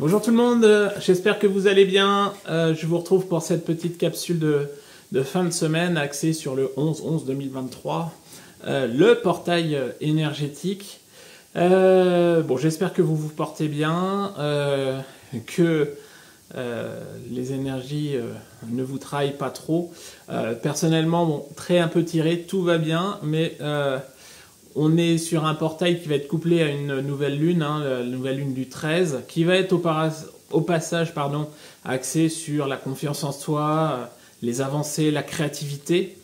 Bonjour tout le monde, j'espère que vous allez bien. Je vous retrouve pour cette petite capsule de fin de semaine axée sur le 11-11-2023, le portail énergétique. Bon, j'espère que vous vous portez bien, que les énergies ne vous trahissent pas trop. Personnellement, bon, un peu tiré, tout va bien, mais on est sur un portail qui va être couplé à une nouvelle lune, la nouvelle lune du 13, qui va être au passage axé sur la confiance en soi, les avancées, la créativité,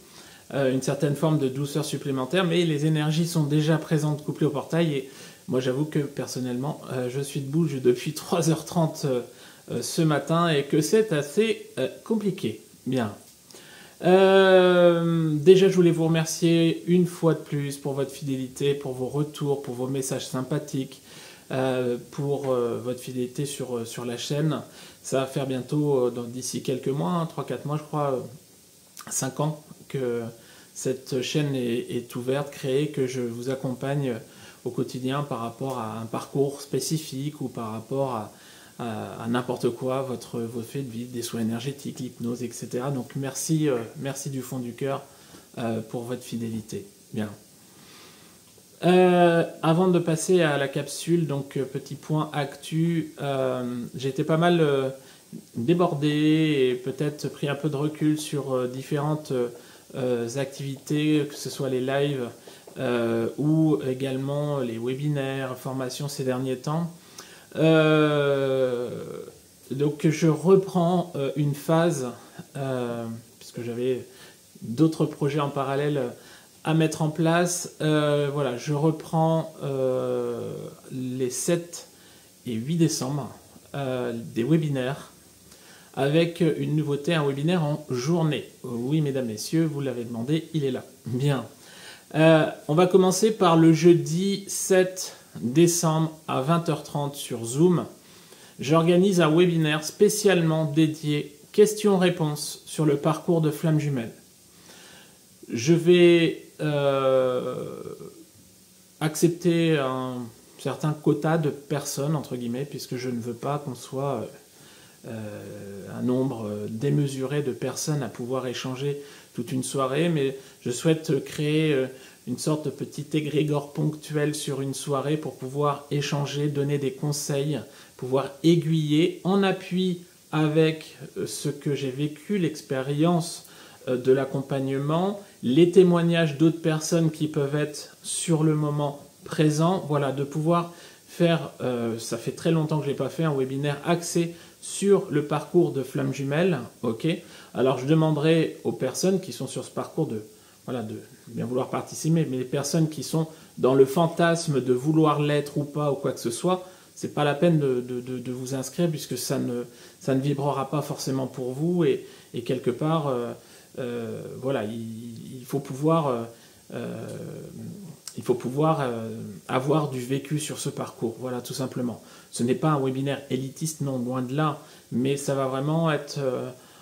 une certaine forme de douceur supplémentaire, mais les énergies sont déjà présentes couplées au portail, et moi j'avoue que personnellement, je suis debout depuis 3h30 ce matin, et que c'est assez compliqué. Bien. Déjà, je voulais vous remercier une fois de plus pour votre fidélité, pour vos retours, pour vos messages sympathiques, pour votre fidélité sur la chaîne. Ça va faire bientôt, d'ici quelques mois, 3-4 mois je crois, 5 ans que cette chaîne est ouverte, créée, que je vous accompagne au quotidien par rapport à un parcours spécifique ou par rapport à n'importe quoi, vos faits de vie, des soins énergétiques, l'hypnose, etc. Donc merci, merci du fond du cœur pour votre fidélité. Bien. Avant de passer à la capsule, donc petit point actu, j'ai été pas mal débordé et peut-être pris un peu de recul sur différentes activités, que ce soit les lives ou également les webinaires, formations ces derniers temps. Donc je reprends une phase, puisque j'avais d'autres projets en parallèle à mettre en place. Voilà, je reprends les 7 et 8 décembre des webinaires avec une nouveauté, un webinaire en journée. Oui, mesdames, messieurs, vous l'avez demandé, il est là. Bien. On va commencer par le jeudi 7 décembre à 20h30 sur Zoom. J'organise un webinaire spécialement dédié questions-réponses sur le parcours de flamme jumelle. Je vais accepter un certain quota de personnes, entre guillemets, puisque je ne veux pas qu'on soit un nombre démesuré de personnes à pouvoir échanger toute une soirée, mais je souhaite créer une sorte de petit égrégore ponctuel sur une soirée pour pouvoir échanger, donner des conseils, pouvoir aiguiller en appui avec ce que j'ai vécu, l'expérience de l'accompagnement, les témoignages d'autres personnes qui peuvent être sur le moment présent, voilà, de pouvoir faire, ça fait très longtemps que je n'ai pas fait, un webinaire axé sur le parcours de flamme jumelle, ok. Alors je demanderai aux personnes qui sont sur ce parcours de bien vouloir participer, mais les personnes qui sont dans le fantasme de vouloir l'être ou pas ou quoi que ce soit, c'est pas la peine de vous inscrire puisque ça ne vibrera pas forcément pour vous et quelque part, voilà, il faut pouvoir avoir du vécu sur ce parcours, voilà, tout simplement. Ce n'est pas un webinaire élitiste, non, loin de là, mais ça va vraiment être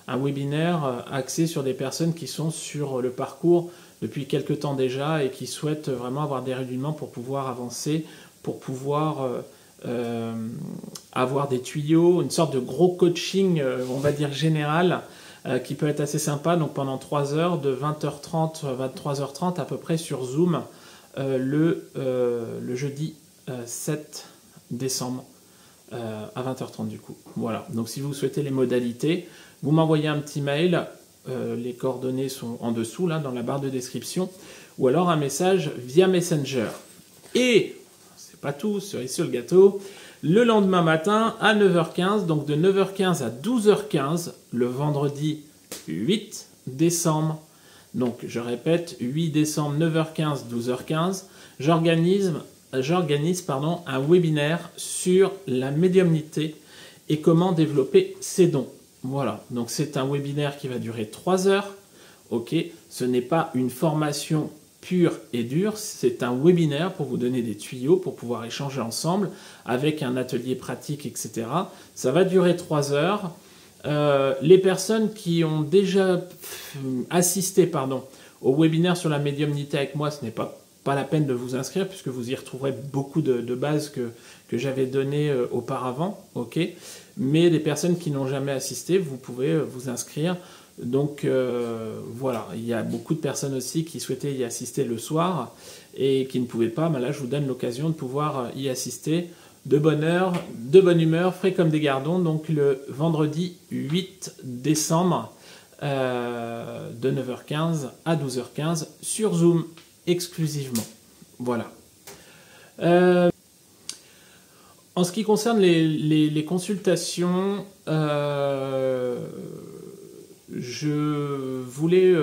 un webinaire axé sur des personnes qui sont sur le parcours depuis quelques temps déjà et qui souhaitent vraiment avoir des rudiments pour pouvoir avancer, pour pouvoir avoir des tuyaux, une sorte de gros coaching, on va dire général, qui peut être assez sympa. Donc pendant 3 heures, de 20h30 à 23h30 à peu près sur Zoom, le jeudi 7 décembre à 20h30 du coup. Voilà, donc si vous souhaitez les modalités, vous m'envoyez un petit mail, les coordonnées sont en dessous, là, dans la barre de description, ou alors un message via Messenger. Et, c'est pas tout, cerise sur le gâteau, le lendemain matin à 9h15, donc de 9h15 à 12h15, le vendredi 8 décembre, donc je répète, 8 décembre, 9h15, 12h15, j'organise un webinaire sur la médiumnité et comment développer ses dons. Voilà, donc c'est un webinaire qui va durer 3 heures. Ok, ce n'est pas une formation pure et dure, c'est un webinaire pour vous donner des tuyaux, pour pouvoir échanger ensemble avec un atelier pratique, etc. Ça va durer 3 heures. Les personnes qui ont déjà assisté au webinaire sur la médiumnité avec moi, ce n'est pas pas la peine de vous inscrire puisque vous y retrouverez beaucoup de bases que j'avais données auparavant. Ok, mais les personnes qui n'ont jamais assisté, vous pouvez vous inscrire. Donc voilà, il y a beaucoup de personnes aussi qui souhaitaient y assister le soir et qui ne pouvaient pas. Ben là, je vous donne l'occasion de pouvoir y assister de bonne heure, de bonne humeur, frais comme des gardons. Donc le vendredi 8 décembre de 9h15 à 12h15 sur Zoom exclusivement. Voilà. En ce qui concerne les consultations, je voulais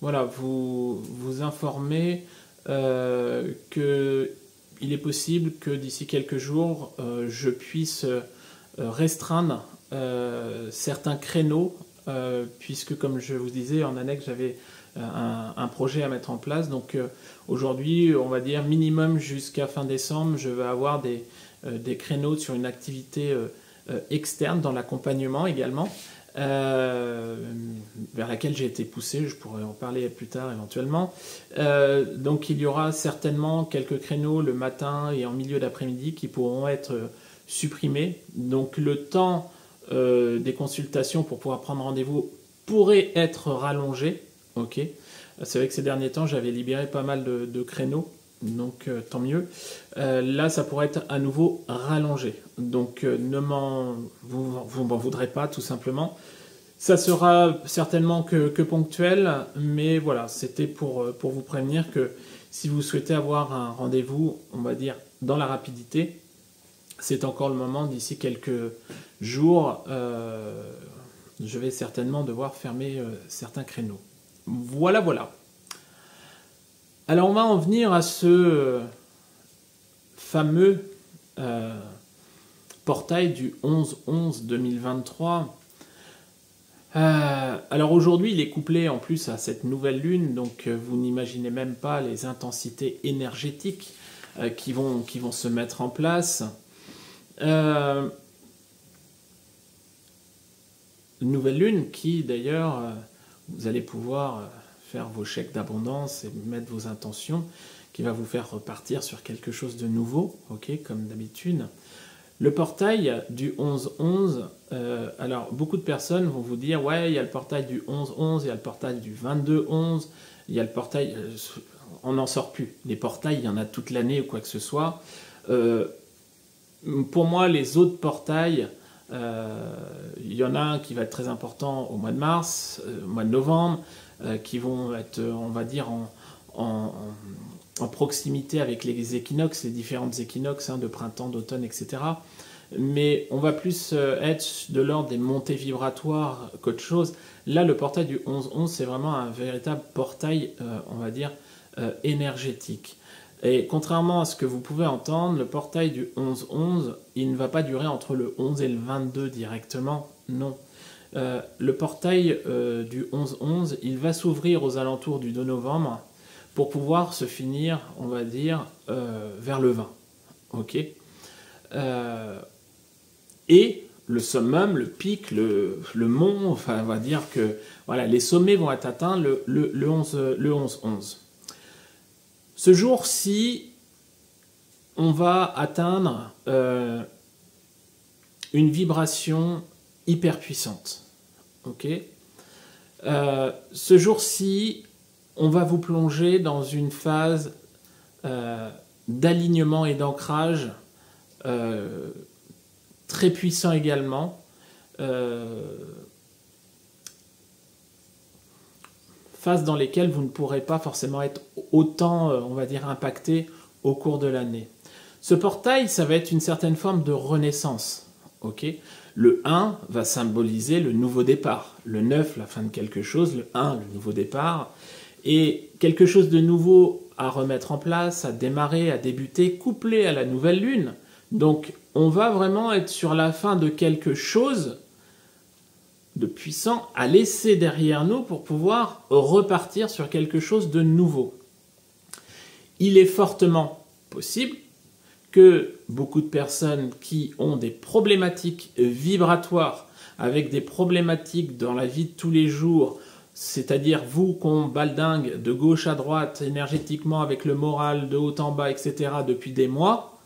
voilà, vous informer qu'il est possible que d'ici quelques jours, je puisse restreindre certains créneaux, puisque comme je vous disais en annexe, j'avais un projet à mettre en place. Donc aujourd'hui, on va dire minimum jusqu'à fin décembre, je vais avoir des créneaux sur une activité externe dans l'accompagnement également. Vers laquelle j'ai été poussé, je pourrais en parler plus tard éventuellement. Donc il y aura certainement quelques créneaux le matin et en milieu d'après-midi qui pourront être supprimés. Donc le temps des consultations pour pouvoir prendre rendez-vous pourrait être rallongé. Ok. C'est vrai que ces derniers temps j'avais libéré pas mal de créneaux. Donc tant mieux. Là, ça pourrait être à nouveau rallongé. Donc vous m'en voudrez pas, tout simplement. Ça sera certainement que ponctuel, mais voilà, c'était pour vous prévenir que si vous souhaitez avoir un rendez-vous, on va dire, dans la rapidité, c'est encore le moment. D'ici quelques jours, je vais certainement devoir fermer certains créneaux. Voilà, voilà. Alors on va en venir à ce fameux portail du 11-11-2023. Alors aujourd'hui il est couplé en plus à cette nouvelle lune, donc vous n'imaginez même pas les intensités énergétiques qui vont se mettre en place. Nouvelle lune qui d'ailleurs vous allez pouvoir faire vos chèques d'abondance et mettre vos intentions, qui va vous faire repartir sur quelque chose de nouveau, ok, comme d'habitude. Le portail du 11-11, alors beaucoup de personnes vont vous dire, ouais, il y a le portail du 11-11, il y a le portail du 22-11, il y a le portail, on n'en sort plus. Les portails, il y en a toute l'année ou quoi que ce soit. Pour moi, les autres portails, il y en a un qui va être très important au mois de mars, au mois de novembre, qui vont être, on va dire, en proximité avec les équinoxes, les différentes équinoxes de printemps, d'automne, etc. Mais on va plus être de l'ordre des montées vibratoires qu'autre chose. Là, le portail du 11-11, c'est vraiment un véritable portail, on va dire, énergétique. Et contrairement à ce que vous pouvez entendre, le portail du 11-11, il ne va pas durer entre le 11 et le 22 directement, non. Le portail du 11-11, il va s'ouvrir aux alentours du 2 novembre pour pouvoir se finir, on va dire, vers le 20. Ok. Et le summum, le pic, le mont, enfin, on va dire que voilà, les sommets vont être atteints le 11-11. Ce jour-ci, on va atteindre une vibration hyper puissante. Ok. Ce jour-ci, on va vous plonger dans une phase d'alignement et d'ancrage très puissant également. Phases dans lesquelles vous ne pourrez pas forcément être autant, on va dire, impacté au cours de l'année. Ce portail, ça va être une certaine forme de renaissance. Ok. Le 1 va symboliser le nouveau départ. Le 9, la fin de quelque chose. Le 1, le nouveau départ. Et quelque chose de nouveau à remettre en place, à démarrer, à débuter, couplé à la nouvelle lune. Donc, on va vraiment être sur la fin de quelque chose de puissant à laisser derrière nous pour pouvoir repartir sur quelque chose de nouveau. Il est fortement possible que beaucoup de personnes qui ont des problématiques vibratoires, avec des problématiques dans la vie de tous les jours, c'est-à-dire vous qu'on baldingue de gauche à droite énergétiquement avec le moral de haut en bas, etc. depuis des mois,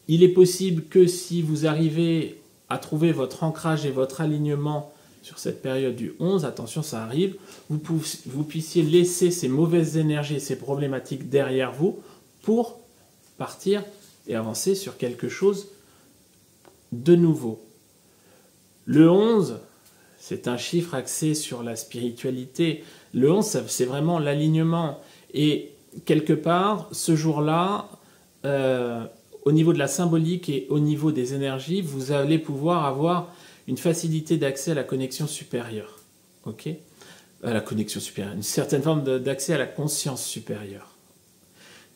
il est possible que si vous arrivez à trouver votre ancrage et votre alignement sur cette période du 11, attention ça arrive, vous puissiez laisser ces mauvaises énergies, ces problématiques derrière vous pour partir et avancer sur quelque chose de nouveau. Le 11, c'est un chiffre axé sur la spiritualité. Le 11, c'est vraiment l'alignement. Et quelque part, ce jour-là, au niveau de la symbolique et au niveau des énergies, vous allez pouvoir avoir une facilité d'accès à la connexion supérieure. Ok ? À la connexion supérieure, une certaine forme d'accès à la conscience supérieure.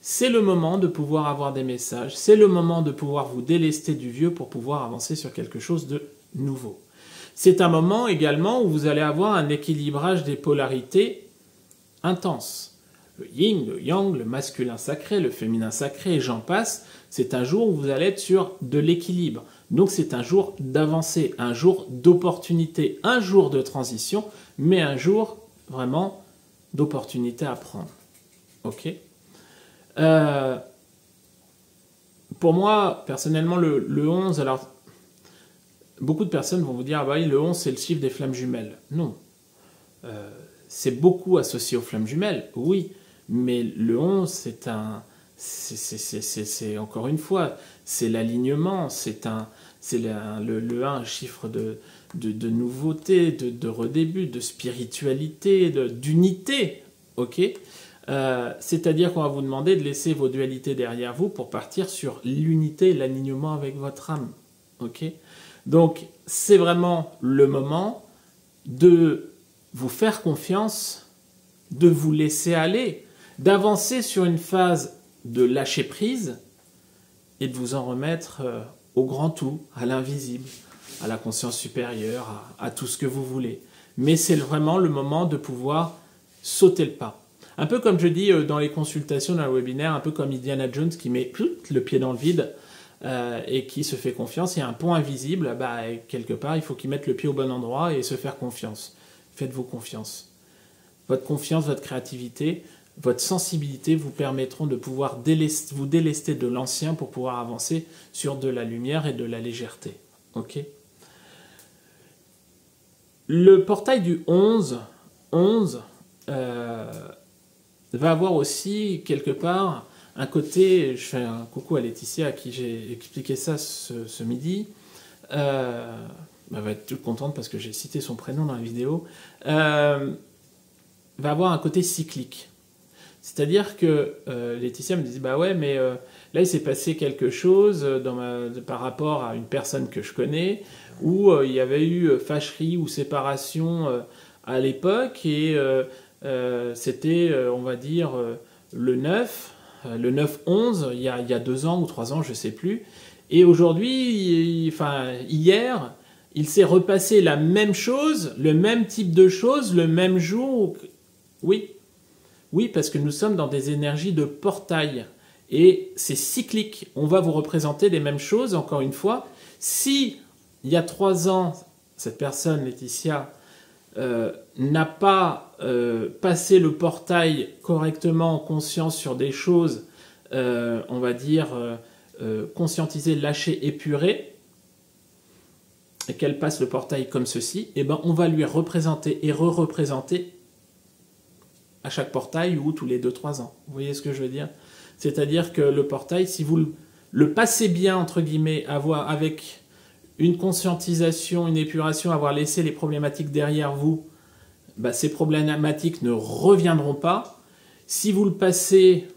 C'est le moment de pouvoir avoir des messages, c'est le moment de pouvoir vous délester du vieux pour pouvoir avancer sur quelque chose de nouveau. C'est un moment également où vous allez avoir un équilibrage des polarités intense. Le yin, le yang, le masculin sacré, le féminin sacré, et j'en passe. C'est un jour où vous allez être sur de l'équilibre. Donc c'est un jour d'avancée, un jour d'opportunité, un jour de transition, mais un jour vraiment d'opportunité à prendre. Ok ? Pour moi, personnellement, le 11, alors, beaucoup de personnes vont vous dire, ah bah oui, le 11, c'est le chiffre des flammes jumelles. Non. C'est beaucoup associé aux flammes jumelles, oui, mais le 11, c'est encore une fois, c'est l'alignement, c'est le 1, un chiffre de nouveauté, de redébut, de spiritualité, d'unité, ok ? C'est-à-dire qu'on va vous demander de laisser vos dualités derrière vous pour partir sur l'unité et l'alignement avec votre âme. Okay ? Donc, c'est vraiment le moment de vous faire confiance, de vous laisser aller, d'avancer sur une phase de lâcher prise et de vous en remettre au grand tout, à l'invisible, à la conscience supérieure, à tout ce que vous voulez. Mais c'est vraiment le moment de pouvoir sauter le pas. Un peu comme je dis dans les consultations, dans le webinaire, un peu comme Indiana Jones qui met le pied dans le vide et qui se fait confiance. Il y a un pont invisible, quelque part, il faut qu'il mette le pied au bon endroit et se faire confiance. Faites-vous confiance. Votre confiance, votre créativité, votre sensibilité vous permettront de pouvoir vous délester de l'ancien pour pouvoir avancer sur de la lumière et de la légèreté. Ok ? Le portail du 11 va avoir aussi quelque part un côté, je fais un coucou à Laetitia à qui j'ai expliqué ça ce midi, elle va être toute contente parce que j'ai cité son prénom dans la vidéo, va avoir un côté cyclique. C'est-à-dire que Laetitia me disait, bah ouais, mais là il s'est passé quelque chose par rapport à une personne que je connais, où il y avait eu fâcherie ou séparation à l'époque, et c'était, on va dire, le 9-11, il y a 2 ans ou 3 ans, je ne sais plus. Et aujourd'hui, hier, il s'est repassé la même chose, le même type de choses, le même jour. Oui, parce que nous sommes dans des énergies de portail. Et c'est cyclique. On va vous représenter les mêmes choses, encore une fois. Si, il y a 3 ans, cette personne, Laetitia, n'a pas passé le portail correctement en conscience sur des choses, on va dire, conscientisées, lâchées, épurées, et qu'elle passe le portail comme ceci, eh ben, on va lui représenter et re-représenter à chaque portail ou tous les 2-3 ans. Vous voyez ce que je veux dire ? C'est-à-dire que le portail, si vous le passez bien, entre guillemets, avec une conscientisation, une épuration, avoir laissé les problématiques derrière vous, bah, ces problématiques ne reviendront pas. Si vous le passez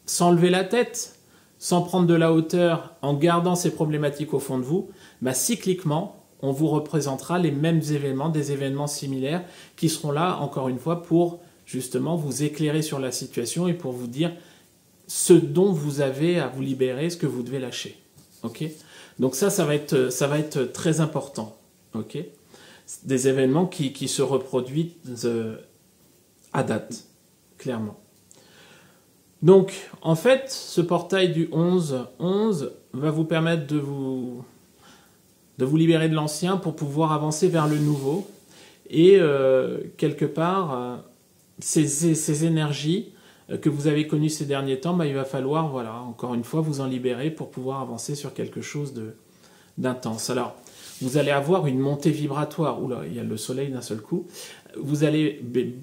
sans lever la tête, sans prendre de la hauteur, en gardant ces problématiques au fond de vous, bah, cycliquement, on vous représentera les mêmes événements, des événements similaires qui seront là, encore une fois, pour justement vous éclairer sur la situation et pour vous dire ce dont vous avez à vous libérer, ce que vous devez lâcher. Ok ? Donc ça va être très important. Ok ? Des événements qui se reproduisent à date, clairement. Donc, en fait, ce portail du 11 va vous permettre de vous libérer de l'ancien pour pouvoir avancer vers le nouveau. Et quelque part, ces énergies que vous avez connues ces derniers temps, bah, il va falloir, voilà, encore une fois, vous en libérer pour pouvoir avancer sur quelque chose d'intense. Alors, vous allez avoir une montée vibratoire. Oula, il y a le soleil d'un seul coup. Vous allez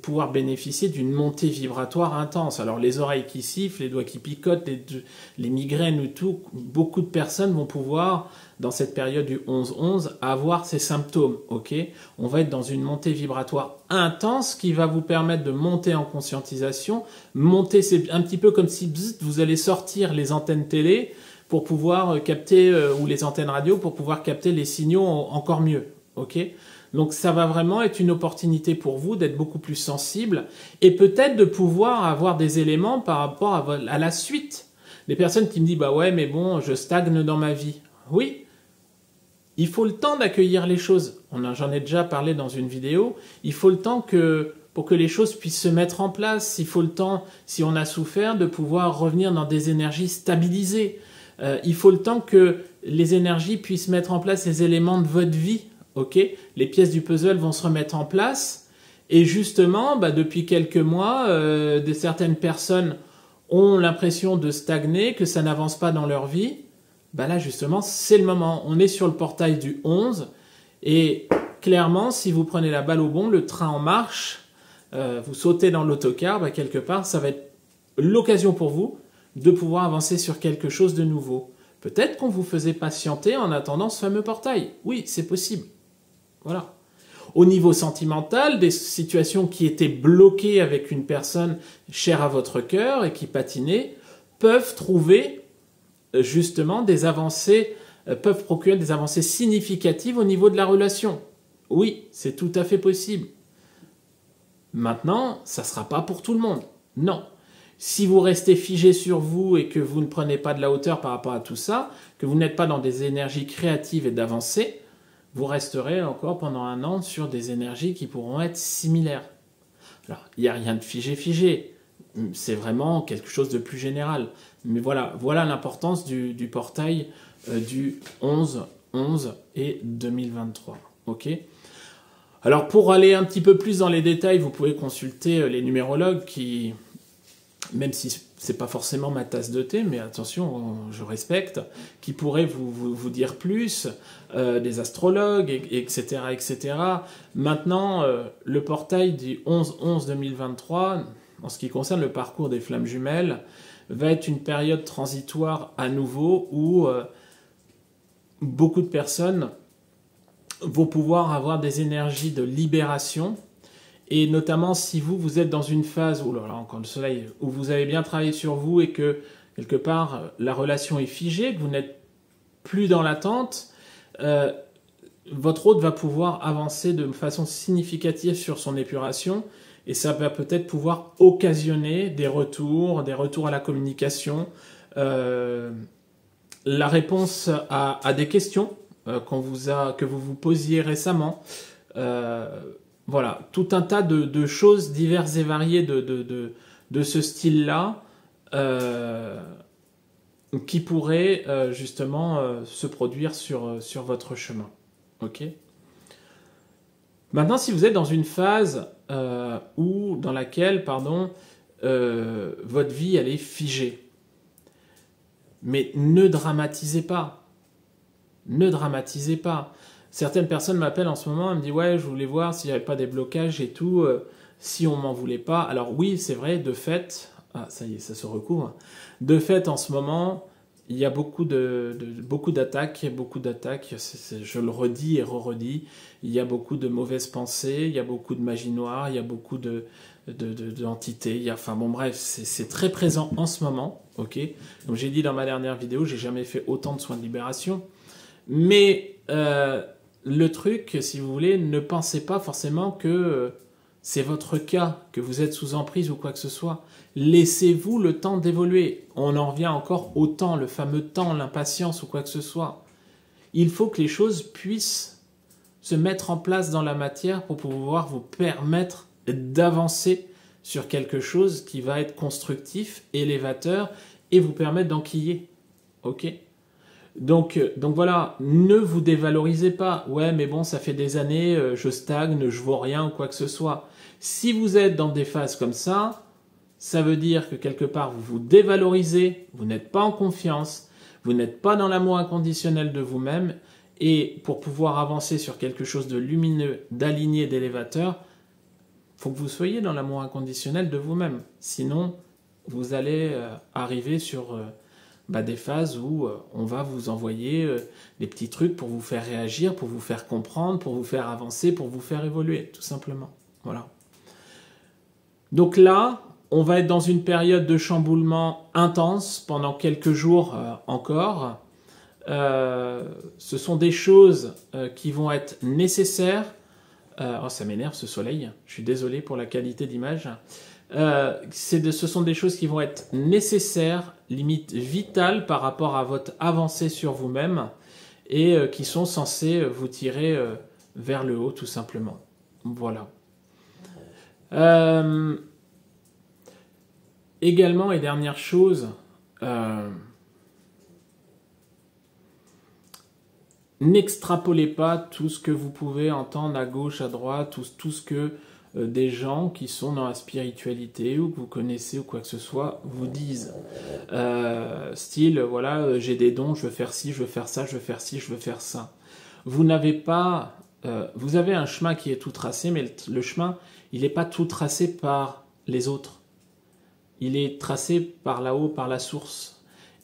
pouvoir bénéficier d'une montée vibratoire intense. Alors, les oreilles qui sifflent, les doigts qui picotent, les migraines ou tout, beaucoup de personnes vont pouvoir, dans cette période du 11-11, avoir ces symptômes. Ok, on va être dans une montée vibratoire intense qui va vous permettre de monter en conscientisation. Monter, c'est un petit peu comme si vous allez sortir les antennes télé pour pouvoir capter, ou les antennes radio, pour pouvoir capter les signaux encore mieux. Ok ? Donc ça va vraiment être une opportunité pour vous d'être beaucoup plus sensible et peut-être de pouvoir avoir des éléments par rapport à la suite. Les personnes qui me disent « bah ouais, mais bon, je stagne dans ma vie ». Oui, il faut le temps d'accueillir les choses. J'en ai déjà parlé dans une vidéo. Il faut le temps pour que les choses puissent se mettre en place. Il faut le temps, si on a souffert, de pouvoir revenir dans des énergies stabilisées. Il faut le temps que les énergies puissent mettre en place les éléments de votre vie. Ok, les pièces du puzzle vont se remettre en place. Et justement, bah, depuis quelques mois, certaines personnes ont l'impression de stagner, que ça n'avance pas dans leur vie. Bah là, justement, c'est le moment. On est sur le portail du 11. Et clairement, si vous prenez la balle au bond, le train en marche, vous sautez dans l'autocar, bah, quelque part, ça va être l'occasion pour vous de pouvoir avancer sur quelque chose de nouveau. Peut-être qu'on vous faisait patienter en attendant ce fameux portail. Oui, c'est possible. Voilà. Au niveau sentimental, des situations qui étaient bloquées avec une personne chère à votre cœur et qui patinaient peuvent trouver justement des avancées, peuvent procurer des avancées significatives au niveau de la relation. Oui, c'est tout à fait possible. Maintenant, ça ne sera pas pour tout le monde. Non. Si vous restez figé sur vous et que vous ne prenez pas de la hauteur par rapport à tout ça, que vous n'êtes pas dans des énergies créatives et d'avancée, vous resterez encore pendant un an sur des énergies qui pourront être similaires. Alors, il n'y a rien de figé. C'est vraiment quelque chose de plus général. Mais voilà l'importance du portail du 11-11 et 2023. Ok ? Alors, pour aller un petit peu plus dans les détails, vous pouvez consulter les numérologues qui, même si c'est pas forcément ma tasse de thé, mais attention, je respecte, qui pourraient vous dire plus, des astrologues, etc., etc. Maintenant, le portail du 11-11-2023, en ce qui concerne le parcours des flammes jumelles, va être une période transitoire à nouveau où beaucoup de personnes vont pouvoir avoir des énergies de libération. Et notamment si vous êtes dans une phase où, là encore le soleil, où vous avez bien travaillé sur vous et que quelque part la relation est figée, que vous n'êtes plus dans l'attente, votre hôte va pouvoir avancer de façon significative sur son épuration et ça va peut-être pouvoir occasionner des retours à la communication, la réponse à des questions que vous vous posiez récemment. Voilà, tout un tas de choses diverses et variées de ce style-là qui pourraient justement se produire sur votre chemin. Ok ? Maintenant, si vous êtes dans une phase dans laquelle votre vie elle est figée, mais ne dramatisez pas. Ne dramatisez pas. Certaines personnes m'appellent en ce moment, elles me disent « Ouais, je voulais voir s'il n'y avait pas des blocages et tout, si on m'en voulait pas. » Alors oui, c'est vrai, de fait, ça y est, ça se recouvre. De fait, en ce moment, il y a beaucoup d'attaques, je le redis et re-redis, il y a beaucoup de mauvaises pensées, il y a beaucoup de magie noire, il y a beaucoup d'entités, enfin bon bref, c'est très présent en ce moment, ok. Comme j'ai dit dans ma dernière vidéo, j'ai jamais fait autant de soins de libération, mais le truc, si vous voulez, ne pensez pas forcément que c'est votre cas, que vous êtes sous emprise ou quoi que ce soit. Laissez-vous le temps d'évoluer. On en revient encore au temps, le fameux temps, l'impatience ou quoi que ce soit. Il faut que les choses puissent se mettre en place dans la matière pour pouvoir vous permettre d'avancer sur quelque chose qui va être constructif, élévateur et vous permettre d'enquiller. Ok ? Donc voilà, ne vous dévalorisez pas. Ouais, mais bon, ça fait des années, je stagne, je vaux rien ou quoi que ce soit. Si vous êtes dans des phases comme ça veut dire que quelque part vous vous dévalorisez, vous n'êtes pas en confiance, vous n'êtes pas dans l'amour inconditionnel de vous-même. Et pour pouvoir avancer sur quelque chose de lumineux, d'aligné, d'élévateur, il faut que vous soyez dans l'amour inconditionnel de vous-même. Sinon, vous allez arriver sur des phases où on va vous envoyer des petits trucs pour vous faire réagir, pour vous faire comprendre, pour vous faire avancer, pour vous faire évoluer, tout simplement. Voilà. Donc là, on va être dans une période de chamboulement intense pendant quelques jours encore. Ce sont des choses qui vont être nécessaires. Oh, ça m'énerve ce soleil, je suis désolé pour la qualité d'image. Ce sont des choses qui vont être nécessaires, limite vitales par rapport à votre avancée sur vous-même et qui sont censées vous tirer vers le haut tout simplement. Voilà. Également, et dernière chose, n'extrapolez pas tout ce que vous pouvez entendre à gauche, à droite, tout ce que des gens qui sont dans la spiritualité ou que vous connaissez ou quoi que ce soit vous disent. Style, voilà, j'ai des dons, je veux faire ci, je veux faire ça, je veux faire ci, je veux faire ça. Vous n'avez pas... vous avez un chemin qui est tout tracé, mais le chemin, il n'est pas tout tracé par les autres. Il est tracé par là-haut, par la source.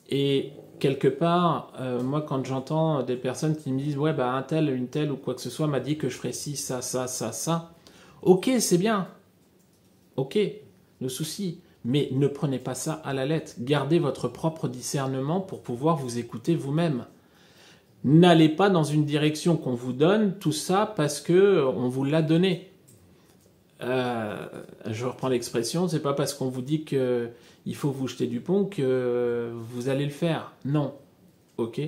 Et quelque part, moi, quand j'entends des personnes qui me disent « Ouais, bah, un tel, une telle ou quoi que ce soit m'a dit que je ferais ci, ça, ça, ça, ça. » Ok, c'est bien. Ok, le souci. Mais ne prenez pas ça à la lettre. Gardez votre propre discernement pour pouvoir vous écouter vous-même. N'allez pas dans une direction qu'on vous donne, tout ça parce qu'on vous l'a donné. Je reprends l'expression, c'est pas parce qu'on vous dit qu'il faut vous jeter du pont que vous allez le faire. Non. Ok.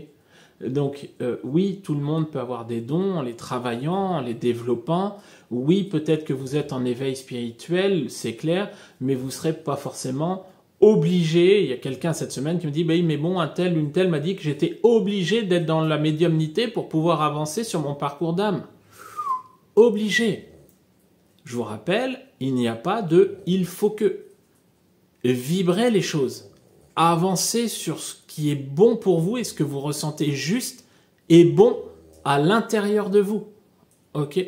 Donc, oui, tout le monde peut avoir des dons en les travaillant, en les développant. Oui, peut-être que vous êtes en éveil spirituel, c'est clair, mais vous ne serez pas forcément obligé. Il y a quelqu'un cette semaine qui me dit, mais bon, un tel, une telle m'a dit que j'étais obligé d'être dans la médiumnité pour pouvoir avancer sur mon parcours d'âme. Obligé. Je vous rappelle, il n'y a pas de « il faut que ». Vibrez les choses. Avancez sur ce qui est bon pour vous et ce que vous ressentez juste et bon à l'intérieur de vous. Ok ?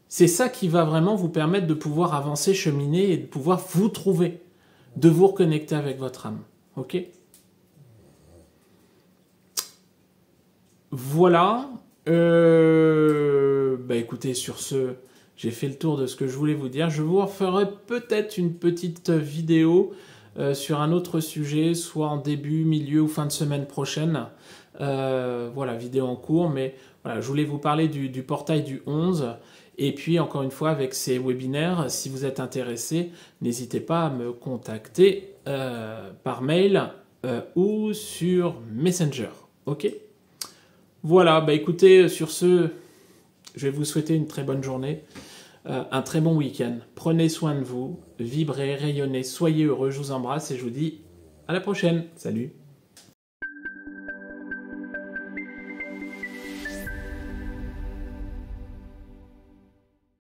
C'est ça qui va vraiment vous permettre de pouvoir avancer, cheminer et de pouvoir vous trouver, de vous reconnecter avec votre âme. Ok ? Voilà. Écoutez, sur ce... J'ai fait le tour de ce que je voulais vous dire. Je vous referai peut-être une petite vidéo sur un autre sujet, soit en début, milieu ou fin de semaine prochaine. Voilà, vidéo en cours, mais voilà, je voulais vous parler du portail du 11. Et puis, encore une fois, avec ces webinaires, si vous êtes intéressé, n'hésitez pas à me contacter par mail ou sur Messenger. Ok ? Voilà, écoutez, sur ce... Je vais vous souhaiter une très bonne journée, un très bon week-end. Prenez soin de vous, vibrez, rayonnez, soyez heureux. Je vous embrasse et je vous dis à la prochaine. Salut!